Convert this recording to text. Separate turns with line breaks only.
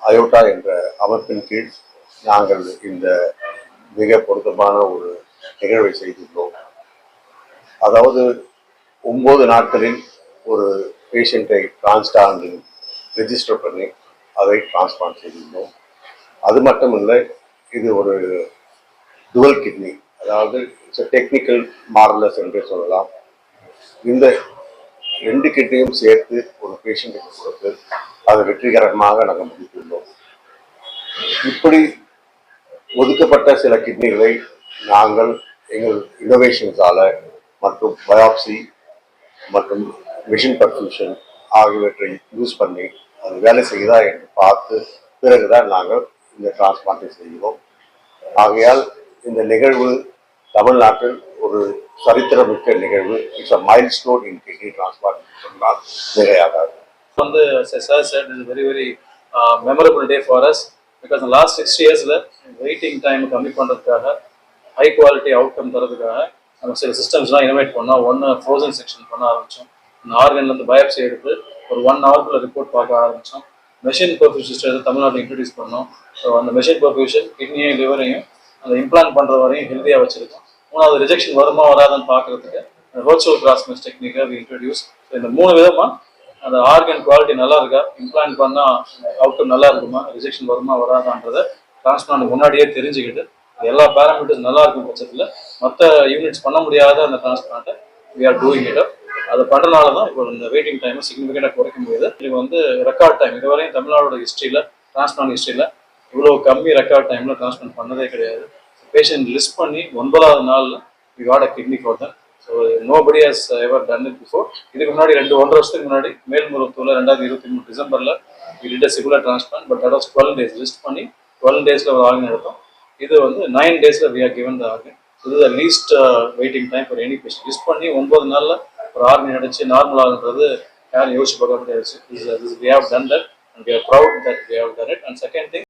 Aorta என்ற அமைப்பின் கீழ் நாங்கள் இந்த மிக பொருத்தமான ஒரு நிகழ்வை செய்துள்ளோம். அதாவது 9 நாட்களில் ஒரு பேஷண்ட்டை டிரான்ஸ்பிளான்டில் ரெஜிஸ்டர் பண்ணி அதை டிரான்ஸ்பிளான்ட் செய்துள்ளோம். அது மட்டுமில்லை, இது ஒரு டுவல் கிட்னி, அதாவது இட்ஸ் டெக்னிக்கல் மார்வலஸ் என்று சொல்லலாம். இந்த 2 கிட்னியும் சேர்த்து ஒரு பேஷண்ட்டுக்கு கொடுத்து அதை வெற்றிகரமாக நாங்கள் முடித்துள்ளோம். இப்படி ஒதுக்கப்பட்ட சில கிட்னிகளை நாங்கள் எங்கள் இன்னோவேஷன்ஸால மற்றும் பயாப்சி மற்றும் மிஷின் பர்ஃபியூஷன் ஆகியவற்றை யூஸ் பண்ணி அது வேலை செய்யுதா என்று பார்த்து பிறகுதான் நாங்கள் இந்த டிரான்ஸ்பிளான்டை செய்கிறோம். ஆகையால் இந்த நிகழ்வு தமிழ்நாட்டில் ஒரு சரித்திரமிக்க நிகழ்வு. It's a milestone in kidney transplant சொன்னால் மிகையாகாது.
Sir said is a very memorable day for us because in the last 6 years waiting time கம்மி பண்ணுறதுக்காக ஹை குவாலிட்டி அவுட்கம் தரதுக்காக நம்ம சில சிஸ்டம்ஸ்லாம் இனோவேட் பண்ணோம். ஒன்று ஃப்ரோசன் செக்ஷன் பண்ண ஆரம்பித்தோம். இந்த ஆர்கன்லேருந்து பயாப்சி எடுத்து ஒரு 1 ஹவருக்குள்ள ரிப்போர்ட் பார்க்க ஆரம்பித்தோம். மெஷின் பர்ஃபியூஷன் சிஸ்டம் தமிழ்நாட்டில் இன்ட்ரடியூஸ் பண்ணோம். ஸோ அந்த மெஷின் பர்ஃபியூஷன் கிட்னியையும் லிவரையும் அந்த இம்ப்ளான்ட் பண்ணுற வரையும் ஹெல்த்தியாக வச்சுருக்கோம். 3வது ரிஜெக்ஷன் வருமா வராதுன்னு பார்க்குறதுக்கு ரோச்சுவல் கிராஸ்மெஸ் டெக்னிக்கை இன்ட்ரடியூஸ். ஸோ இந்த 3 விதமாக அந்த ஆர்கன் குவாலிட்டி நல்லா இருக்கா, இம்ப்ளான்ட் பண்ணால் அவுட்கம் நல்லா இருக்குமா, ரிஜெக்ஷன் வருமா வராதான்றதை டிரான்ஸ்பிளான்ட் முன்னாடியே தெரிஞ்சுக்கிட்டு எல்லா பேராமீட்டர்ஸ் நல்லா இருக்கும் பட்சத்தில் மற்ற யூனிட்ஸ் பண்ண முடியாத அந்த டிரான்ஸ்பிளான்ட்டை வி ஆர் டூயிங் இட். அதை பண்ணுறதுனால தான் இப்போ இந்த வெயிட்டிங் டைமை சிக்னிஃபிகண்டாக குறைக்க முடியுது. இது ரெக்கார்ட் டைம் இதுவரையும் தமிழ்நாடோட ஹிஸ்ட்ரியில் டிரான்ஸ்பிளான்ட் ஹிஸ்ட்ரியில் இவ்வளோ கம்மி ரெக்கார்ட் டைமில் டிரான்ஸ்பிளான்ட் பண்ணதே கிடையாது. பேஷண்ட் லிஸ்ட் பண்ணி 9வது நாளில் we got a kidney for them. So nobody has ever done it before. இதுக்கு முன்னாடி 1.5 வருஷத்துக்கு முன்னாடி மேல்மருவத்தூரில் 2023 டிசம்பரில் we did a similar transplant. But that was 12 days list பண்ணி 12 days ஒரு ஆர்கன் எடுத்தோம். இது 9 days we are given the organ. இது the least waiting time for any patient. List பண்ணி 9 நாளில் ஒரு ஆர்கன் அடிச்சு நார்மல் ஆகுன்றது யாரும் யோசிச்சு பார்க்க முடியாது. We have done that and we are proud that we have done it. And second thing,